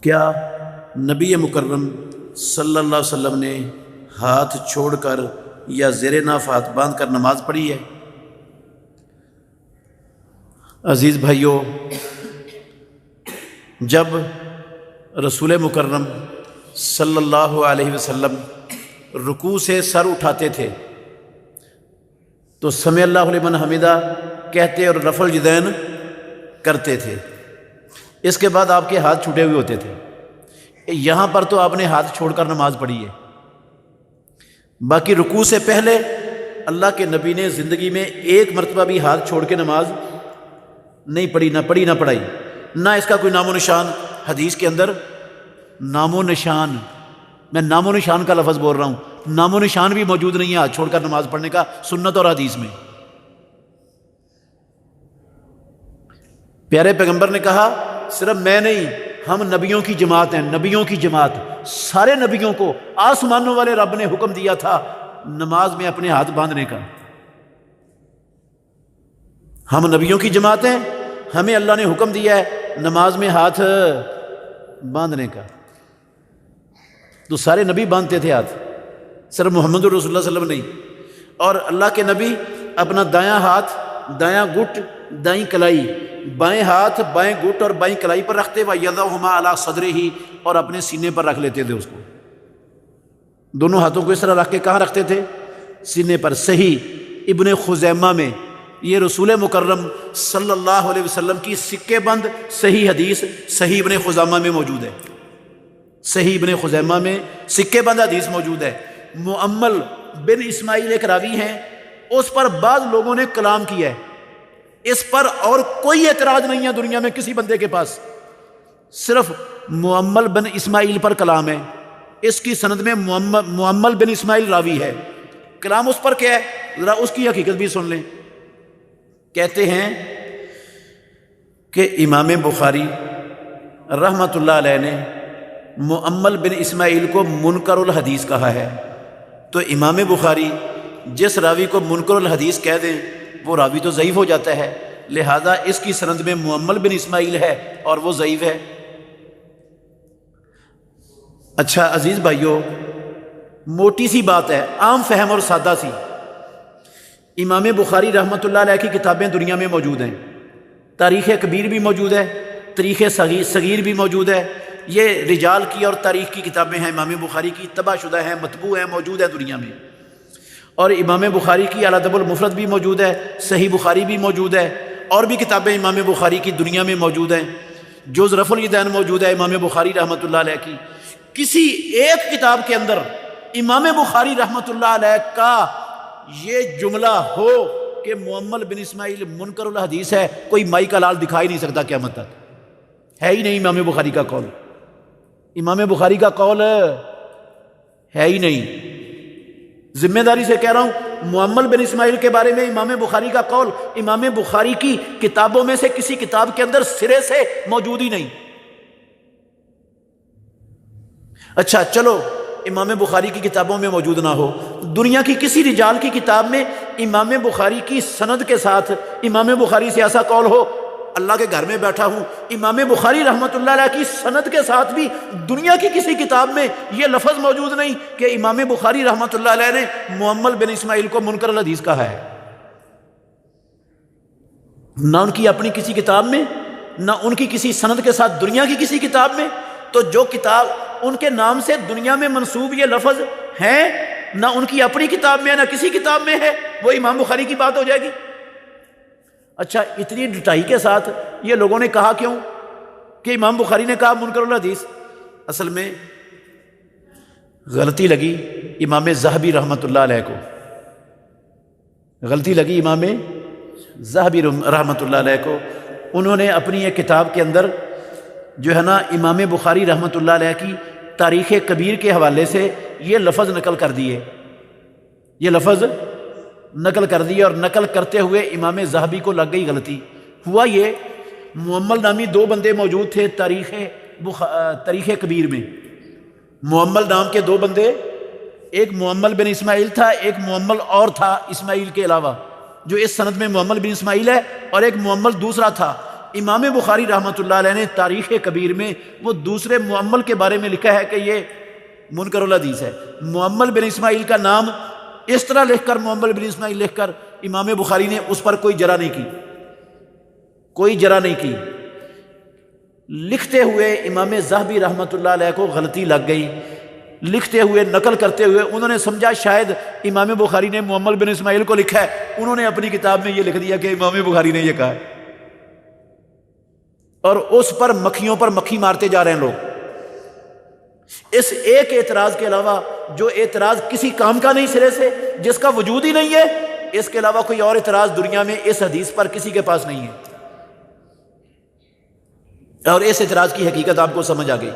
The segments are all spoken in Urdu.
کیا نبی مکرم صلی اللہ علیہ وسلم نے ہاتھ چھوڑ کر یا زیر ناف ہاتھ باندھ کر نماز پڑھی ہے؟ عزیز بھائیو، جب رسول مکرم صلی اللہ علیہ وسلم رکوع سے سر اٹھاتے تھے تو سمع اللہ لمن حمدہ کہتے اور رفع الیدین کرتے تھے۔ اس کے بعد آپ کے ہاتھ چھوٹے ہوئے ہوتے تھے۔ یہاں پر تو آپ نے ہاتھ چھوڑ کر نماز پڑھی ہے، باقی رکوع سے پہلے اللہ کے نبی نے زندگی میں ایک مرتبہ بھی ہاتھ چھوڑ کے نماز نہیں پڑھی، نہ پڑھائی، نہ اس کا کوئی نام و نشان حدیث کے اندر۔ نام و نشان، میں نام و نشان کا لفظ بول رہا ہوں، نام و نشان بھی موجود نہیں ہے ہاتھ چھوڑ کر نماز پڑھنے کا سنت اور حدیث میں۔ پیارے پیغمبر نے کہا صرف میں نہیں، ہم نبیوں کی جماعت ہیں، نبیوں کی جماعت، سارے نبیوں کو آسمانوں والے رب نے حکم دیا تھا نماز میں اپنے ہاتھ باندھنے کا۔ ہم نبیوں کی جماعت ہیں، ہمیں اللہ نے حکم دیا ہے نماز میں ہاتھ باندھنے کا۔ تو سارے نبی باندھتے تھے ہاتھ، صرف محمد رسول اللہ صلی اللہ علیہ وسلم نہیں۔ اور اللہ کے نبی اپنا دایاں ہاتھ، دایاں گٹ، دائیں کلائی، بائیں ہاتھ بائیں گٹ اور بائیں کلائی پر رکھتے، وَيَضَعُهُمَا عَلَىٰ صَدْرِهِ، اور اپنے سینے پر رکھ لیتے تھے اس کو۔ دونوں ہاتھوں کو اس طرح رکھ کے کہاں رکھتے تھے؟ سینے پر۔ صحیح ابن خزیمہ میں یہ رسول مکرم صلی اللہ علیہ وسلم کی سکے بند صحیح حدیث صحیح ابن خزیمہ میں موجود ہے۔ صحیح ابن خزیمہ میں سکے بند حدیث موجود ہے۔ مؤمل بن اسماعیل ایک راوی ہیں، اس پر بعض لوگوں نے کلام کیا ہے، اس پر اور کوئی اعتراض نہیں ہے دنیا میں کسی بندے کے پاس، صرف مؤمل بن اسماعیل پر کلام ہے۔ اس کی سند میں مؤمل بن اسماعیل راوی ہے، کلام اس پر کیا ہے ذرا اس کی حقیقت بھی سن لیں۔ کہتے ہیں کہ امام بخاری رحمۃ اللہ علیہ نے مؤمل بن اسماعیل کو منکر الحدیث کہا ہے، تو امام بخاری جس راوی کو منکر الحدیث کہہ دیں وہ راوی تو ضعیف ہو جاتا ہے، لہذا اس کی سند میں مؤمل بن اسماعیل ہے اور وہ ضعیف ہے۔ اچھا عزیز بھائیو، موٹی سی بات ہے، عام فہم اور سادہ سی۔ امام بخاری رحمۃ اللہ علیہ کی کتابیں دنیا میں موجود ہیں، تاریخ کبیر بھی موجود ہے، تاریخ صغیر بھی موجود ہے۔ یہ رجال کی اور تاریخ کی کتابیں ہیں، امام بخاری کی طبع شدہ ہیں، مطبوع ہیں، موجود ہیں دنیا میں۔ اور امام بخاری کی الادب المفرد بھی موجود ہے، صحیح بخاری بھی موجود ہے، اور بھی کتابیں امام بخاری کی دنیا میں موجود ہیں۔ جز رفع الیدین موجود ہے امام بخاری رحمۃ اللہ علیہ کی۔ کسی ایک کتاب کے اندر امام بخاری رحمۃ اللہ علیہ کا یہ جملہ ہو کہ مؤمل بن اسماعیل منکر الحدیث ہے، کوئی مائی کا لال دکھا ہی نہیں سکتا قیامت تک، ہے ہی نہیں امام بخاری کا قول۔ امام بخاری کا قول ہے ہی نہیں، ذمہ داری سے کہہ رہا ہوں، مؤمل بن اسماعیل کے بارے میں امام بخاری کا قول امام بخاری کی کتابوں میں سے کسی کتاب کے اندر سرے سے موجود ہی نہیں۔ اچھا چلو امام بخاری کی کتابوں میں موجود نہ ہو، دنیا کی کسی رجال کی کتاب میں امام بخاری کی سند کے ساتھ امام بخاری سے ایسا قول ہو، اللہ کے گھر میں بیٹھا ہوں، امام بخاری رحمۃ اللہ علیہ کی سند کے ساتھ بھی دنیا کی کسی کتاب میں یہ لفظ موجود نہیں کہ امام بخاری رحمۃ اللہ علیہ نے مؤمل بن اسماعیل کو منکر الحدیث کہا ہے، نہ ان کی اپنی کسی کتاب میں، نہ ان کی کسی سند کے ساتھ دنیا کی کسی کتاب میں۔ تو جو کتاب ان کے نام سے دنیا میں منسوب یہ لفظ ہیں، نہ ان کی اپنی کتاب میں نہ کسی کتاب میں ہے، وہ امام بخاری کی بات ہو جائے گی۔ اچھا اتنی ڈٹائی کے ساتھ یہ لوگوں نے کہا کیوں کہ امام بخاری نے کہا منکر الحدیث؟ اصل میں غلطی لگی امام ذہبی رحمۃ اللہ علیہ کو، غلطی لگی امام ذہبی رحمۃ اللہ علیہ کو۔ انہوں نے اپنی ایک کتاب کے اندر جو ہے نا امام بخاری رحمۃ اللہ علیہ کی تاریخ کبیر کے حوالے سے یہ لفظ نقل کر دیے، یہ لفظ نقل کر دی، اور نقل کرتے ہوئے امام ذہبی کو لگ گئی غلطی۔ ہوا یہ، مؤمل نامی دو بندے موجود تھے تاریخ کبیر میں، مؤمل نام کے دو بندے، ایک مؤمل بن اسماعیل تھا، ایک مؤمل اور تھا اسماعیل کے علاوہ، جو اس سند میں مؤمل بن اسماعیل ہے، اور ایک مؤمل دوسرا تھا۔ امام بخاری رحمۃ اللہ علیہ نے تاریخ کبیر میں وہ دوسرے معمل کے بارے میں لکھا ہے کہ یہ منکر الحدیث ہے۔ معمل بن اسماعیل کا نام اس طرح لکھ کر، معمل بن اسماعیل لکھ کر امام بخاری نے اس پر کوئی جرح نہیں کی، کوئی جرح نہیں کی۔ لکھتے ہوئے امام ذہبی رحمۃ اللہ علیہ کو غلطی لگ گئی، لکھتے ہوئے نقل کرتے ہوئے انہوں نے سمجھا شاید امام بخاری نے معمل بن اسماعیل کو لکھا ہے، انہوں نے اپنی کتاب میں یہ لکھ دیا کہ امام بخاری نے یہ کہا ہے، اور اس پر مکھیوں پر مکھی مارتے جا رہے ہیں لوگ۔ اس ایک اعتراض کے علاوہ جو اعتراض کسی کام کا نہیں سرے سے، جس کا وجود ہی نہیں ہے، اس کے علاوہ کوئی اور اعتراض دنیا میں اس حدیث پر کسی کے پاس نہیں ہے، اور اس اعتراض کی حقیقت آپ کو سمجھ آ گئی۔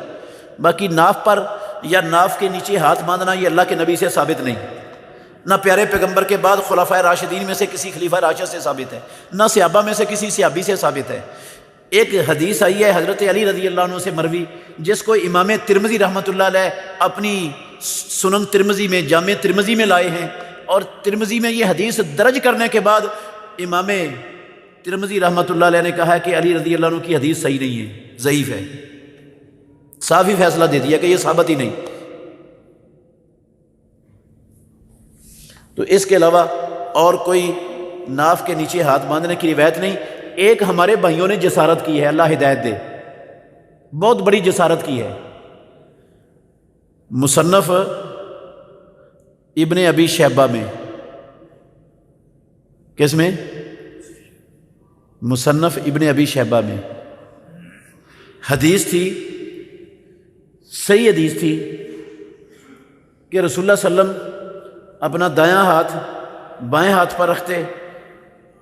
باقی ناف پر یا ناف کے نیچے ہاتھ باندھنا یہ اللہ کے نبی سے ثابت نہیں، نہ پیارے پیغمبر کے بعد خلفائے راشدین میں سے کسی خلیفہ راشد سے ثابت ہے، نہ صحابہ میں سے کسی صحابی سے ثابت ہے۔ ایک حدیث آئی ہے حضرت علی رضی اللہ عنہ سے مروی، جس کو امام ترمذی رحمۃ اللہ علیہ اپنی سنن ترمذی میں، جامع ترمذی میں لائے ہیں، اور ترمذی میں یہ حدیث درج کرنے کے بعد امام ترمذی رحمۃ اللہ علیہ نے کہا ہے کہ علی رضی اللہ عنہ کی حدیث صحیح نہیں ہے، ضعیف ہے، صاف ہی فیصلہ دے دیا کہ یہ ثابت ہی نہیں۔ تو اس کے علاوہ اور کوئی ناف کے نیچے ہاتھ باندھنے کی روایت نہیں۔ ایک ہمارے بھائیوں نے جسارت کی ہے، اللہ ہدایت دے، بہت بڑی جسارت کی ہے۔ مصنف ابن ابی شیبہ میں، کس میں؟ مصنف ابن ابی شیبہ میں حدیث تھی، صحیح حدیث تھی کہ رسول اللہ صلی اللہ علیہ وسلم اپنا دایاں ہاتھ بائیں ہاتھ پر رکھتے،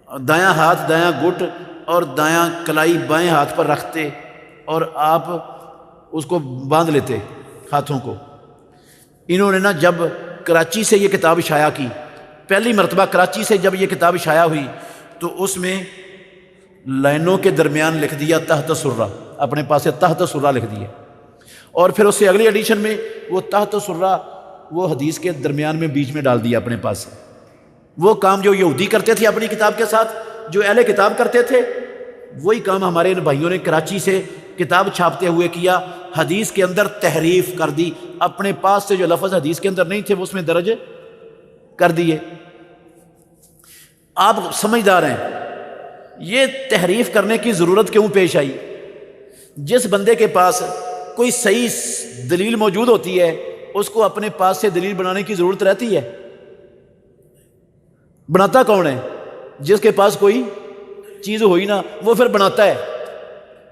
دایاں ہاتھ دایاں گٹ اور دایاں کلائی بائیں ہاتھ پر رکھتے، اور آپ اس کو باندھ لیتے ہاتھوں کو۔ انہوں نے جب کراچی سے یہ کتاب شائع کی، پہلی مرتبہ کراچی سے جب یہ کتاب شائع ہوئی تو اس میں لائنوں کے درمیان لکھ دیا تحت سرہ، اپنے پاس سے تحت سرہ لکھ دیا، اور پھر اس سے اگلی ایڈیشن میں وہ تحت سرہ وہ حدیث کے درمیان میں بیچ میں ڈال دیا اپنے پاس سے۔ وہ کام جو یہودی کرتے تھے اپنی کتاب کے ساتھ، جو اہل کتاب کرتے تھے، وہی کام ہمارے ان بھائیوں نے کراچی سے کتاب چھاپتے ہوئے کیا، حدیث کے اندر تحریف کر دی، اپنے پاس سے جو لفظ حدیث کے اندر نہیں تھے وہ اس میں درج کر دیے۔ آپ سمجھدار ہیں، یہ تحریف کرنے کی ضرورت کیوں پیش آئی؟ جس بندے کے پاس کوئی صحیح دلیل موجود ہوتی ہے اس کو اپنے پاس سے دلیل بنانے کی ضرورت رہتی ہے؟ بناتا کون ہے؟ جس کے پاس کوئی چیز ہوئی نہ، وہ پھر بناتا ہے۔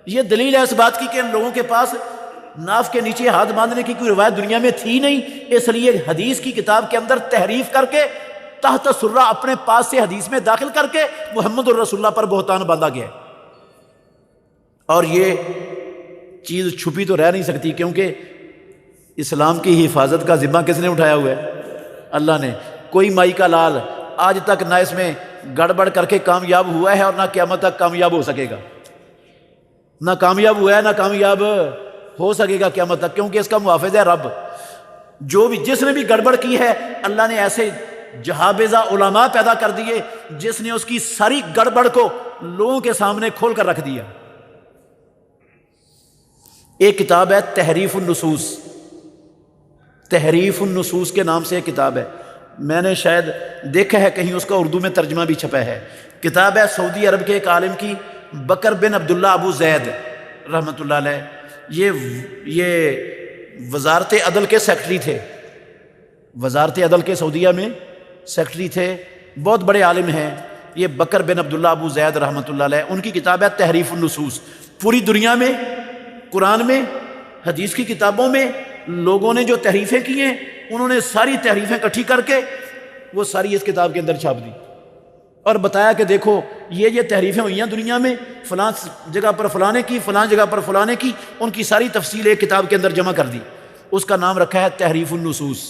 یہ دلیل ہے اس بات کی کہ ان لوگوں کے پاس ناف کے نیچے ہاتھ باندھنے کی کوئی روایت دنیا میں تھی نہیں، اس لیے حدیث کی کتاب کے اندر تحریف کر کے تحت سرہ اپنے پاس سے حدیث میں داخل کر کے محمد الرسول اللہ پر بہتان باندھا گیا ہے۔ اور یہ چیز چھپی تو رہ نہیں سکتی، کیونکہ اسلام کی حفاظت کا ذمہ کس نے اٹھایا ہوا ہے؟ اللہ نے۔ کوئی مائی کا لال آج تک نہ اس میں گڑبڑ کر کے کامیاب ہوا ہے اور نہ قیامت تک کامیاب ہو سکے گا، نہ کامیاب ہوا ہے نہ کامیاب ہو سکے گا قیامت تک، کیونکہ اس کا محافظ ہے رب۔ جو بھی جس نے بھی گڑبڑ کی ہے، اللہ نے ایسے جہابذہ علماء پیدا کر دیے جس نے اس کی ساری گڑبڑ کو لوگوں کے سامنے کھول کر رکھ دیا۔ ایک کتاب ہے تحریف النصوص، تحریف النصوص کے نام سے ایک کتاب ہے، میں نے شاید دیکھا ہے کہیں اس کا اردو میں ترجمہ بھی چھپا ہے۔ کتاب ہے سعودی عرب کے ایک عالم کی، بکر بن عبداللہ ابو زید رحمۃ اللہ علیہ، یہ وزارت عدل کے سیکرٹری تھے، وزارت عدل کے سعودیہ میں سیکرٹری تھے، بہت بڑے عالم ہیں یہ بکر بن عبداللہ ابو زید رحمۃ اللہ علیہ۔ ان کی کتاب ہے تحریف النصوص۔ پوری دنیا میں، قرآن میں، حدیث کی کتابوں میں لوگوں نے جو تحریفیں کی ہیں، انہوں نے ساری تحریفیں اکٹھی کر کے وہ ساری اس کتاب کے اندر چھاپ دی، اور بتایا کہ دیکھو یہ تحریفیں ہوئی ہیں دنیا میں، فلاں جگہ پر فلاں نے کی، فلاں جگہ پر فلاں نے کی، ان کی ساری تفصیل ایک کتاب کے اندر جمع کر دی۔ اس کا نام رکھا ہے تحریف النصوص۔